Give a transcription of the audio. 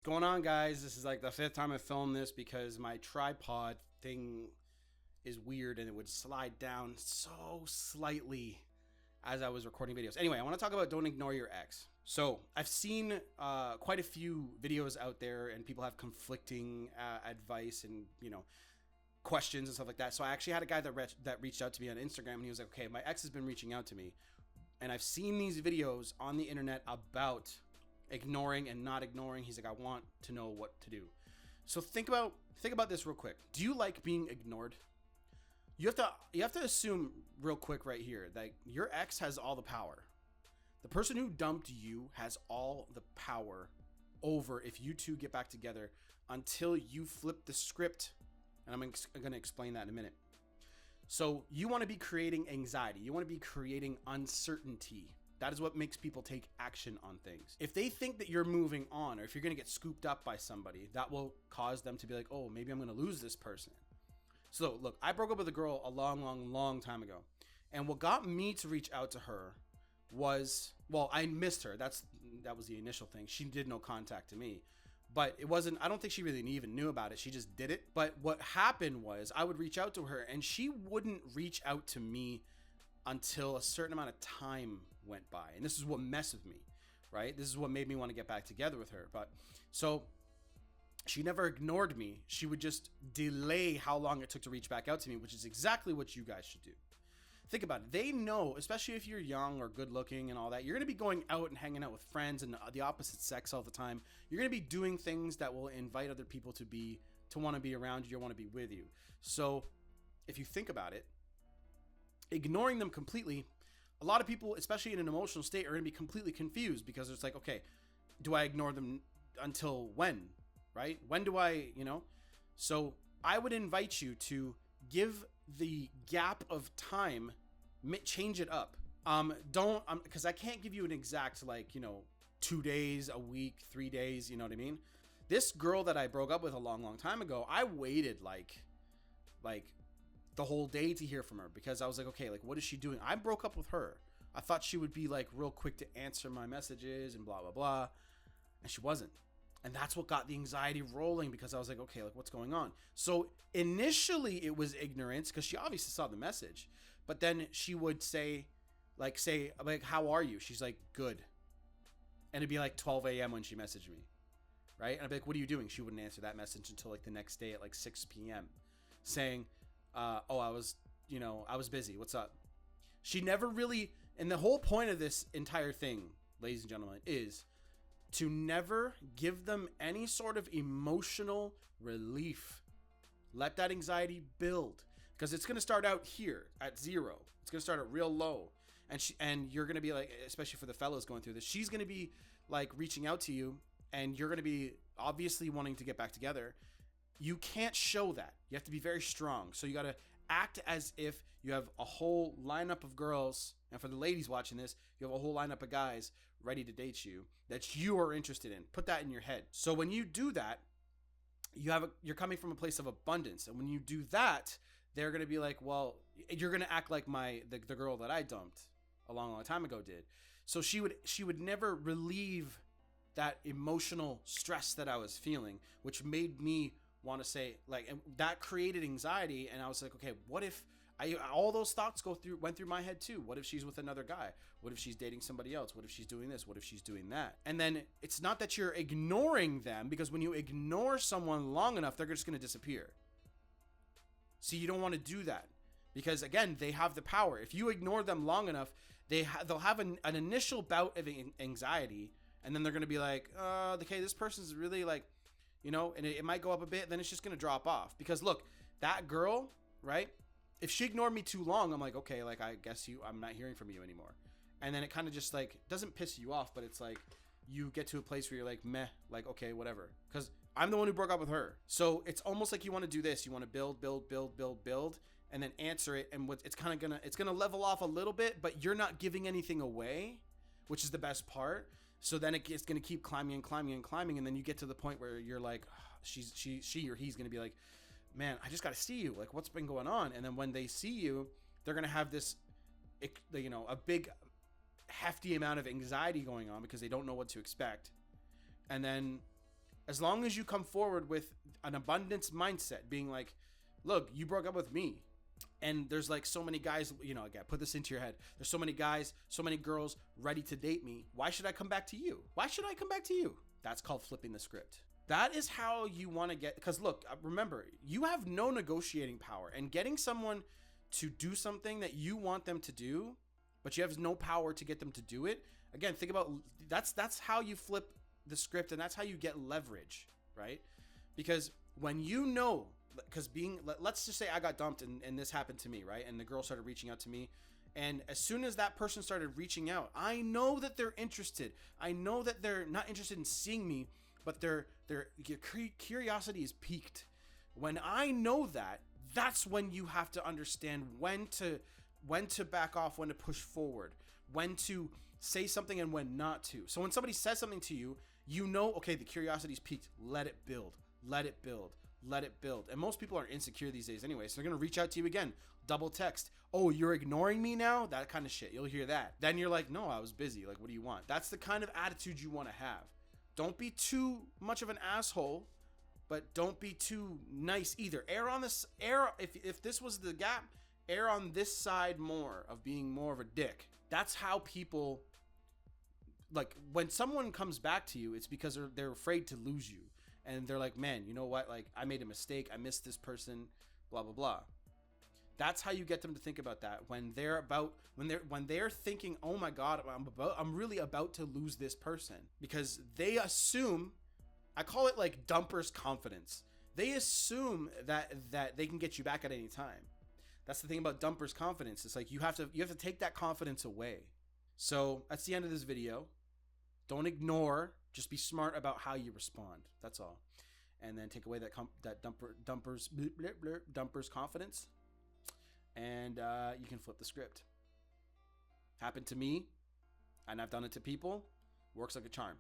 Going on, guys? This is like the fifth time I filmed this because my tripod thing is weird and it would slide down so slightly as I was recording videos. Anyway, I want to talk about don't ignore your ex. So I've seen quite a few videos out there and people have conflicting advice and questions and stuff like that. So I actually had a guy that reached out to me on Instagram and he was like, okay, my ex has been reaching out to me and I've seen these videos on the internet about ignoring and not ignoring. He's like, I want to know what to do. So think about this real quick. Do you like being ignored? You have to assume real quick right here that your ex has all the power. The person who dumped you has all the power over if you two get back together until you flip the script. And I'm going to explain that in a minute. So you want to be creating anxiety. You want to be creating uncertainty. That is what makes people take action on things. If they think that you're moving on or if you're going to get scooped up by somebody, that will cause them to be like, oh, maybe I'm going to lose this person. So look, I broke up with a girl a long time ago. And what got me to reach out to her was, well, I missed her. That was the initial thing. She did no contact to me. But it wasn't, I don't think she really even knew about it. She just did it. But what happened was I would reach out to her and she wouldn't reach out to me until a certain amount of time went by. And this is what messed with me, right? This is what made me want to get back together with her. But so she never ignored me. She would just delay how long it took to reach back out to me, which is exactly what you guys should do. Think about it. They know, especially if you're young or good looking and all that, you're going to be going out and hanging out with friends and the opposite sex all the time. You're going to be doing things that will invite other people to want to be around you or want to be with you. So if you think about it, ignoring them completely, a lot of people, especially in an emotional state, are going to be completely confused because it's like, okay, do I ignore them until when, right? When do I, So I would invite you to give the gap of time, change it up. Don't, because I can't give you an exact 2 days, a week, 3 days, you know what I mean? This girl that I broke up with a long time ago, I waited like the whole day to hear from her because I was like, okay, what is she doing? I broke up with her. I thought she would be real quick to answer my messages and blah, blah, blah. And she wasn't. And that's what got the anxiety rolling because I was like, okay, what's going on? So initially it was ignorance because she obviously saw the message, but then she would say, how are you? She's like, good. And it'd be 12 a.m. when she messaged me. Right. And I'd be like, what are you doing? She wouldn't answer that message until the next day at 6 p.m. saying, I was busy. What's up? She never really, and the whole point of this entire thing, ladies and gentlemen, is to never give them any sort of emotional relief. Let that anxiety build because it's going to start out here at 0. It's going to start at real low. And you're going to be especially for the fellows going through this, she's going to be reaching out to you and you're going to be obviously wanting to get back together. You can't show that. You have to be very strong. So you got to act as if you have a whole lineup of girls. And for the ladies watching this, you have a whole lineup of guys ready to date you that you are interested in. Put that in your head. So when you do that, you're coming from a place of abundance. And when you do that, they're going to be like, well, you're going to act like the girl that I dumped a long time ago did. So she would never relieve that emotional stress that I was feeling, which made me want to say and that created anxiety. And I was like, okay, what if all those thoughts went through my head too? What if she's with another guy? What if she's dating somebody else? What if she's doing this? What if she's doing that? And then it's not that you're ignoring them, because when you ignore someone long enough, they're just going to disappear. So you don't want to do that because again, they have the power. If you ignore them long enough, they'll have an initial bout of anxiety. And then they're going to be like, okay, this person's really and it might go up a bit, then it's just going to drop off. Because look, that girl, right? If she ignored me too long, I'm like, okay, I guess I'm not hearing from you anymore. And then it kind of just doesn't piss you off, but it's you get to a place where you're meh, okay, whatever. Because I'm the one who broke up with her. So it's almost like you want to do this. You want to build, and then answer it. And it's gonna level off a little bit, but you're not giving anything away, which is the best part. So then it's going to keep climbing. And then you get to the point where you're like, she or he's going to be like, man, I just got to see you. What's been going on? And then when they see you, they're going to have this, a big hefty amount of anxiety going on because they don't know what to expect. And then As long as you come forward with an abundance mindset, being like, look, you broke up with me. And there's like so many guys, you know, again, put this into your head. There's so many guys, so many girls ready to date me. Why should I come back to you? Why should I come back to you? That's called flipping the script. That is how you want to get, because look, remember, you have no negotiating power, and getting someone to do something that you want them to do, but you have no power to get them to do it. Again, think about, that's how you flip the script, and that's how you get leverage, right? Because when you know, because let's just say I got dumped and this happened to me, right? And the girl started reaching out to me. And as soon as that person started reaching out, I know that they're interested. I know that they're not interested in seeing me, but their curiosity is piqued. When I know that, that's when you have to understand when to back off, when to push forward, when to say something and when not to. So when somebody says something to you, you know, okay, the curiosity is piqued. Let it build. Let it build. Let it build. And most people are insecure these days anyway, so they're going to reach out to you again. Double text. Oh, you're ignoring me now? That kind of shit. You'll hear that. Then you're like, no, I was busy. Like, what do you want? That's the kind of attitude you want to have. Don't be too much of an asshole, but don't be too nice either. If this was the gap, err on this side more of being more of a dick. That's how people, like, when someone comes back to you, it's because they're afraid to lose you. And they're like, man, you know what? Like, I made a mistake. I missed this person, blah, blah, blah. That's how you get them to think about that. When they're thinking, oh my God, I'm really about to lose this person, because they assume, I call it like dumper's confidence. They assume that they can get you back at any time. That's the thing about dumper's confidence. It's like you have to take that confidence away. So that's the end of this video. Don't ignore. Just be smart about how you respond. That's all. And then take away that dumper's confidence, and you can flip the script. Happened to me, and I've done it to people. Works like a charm.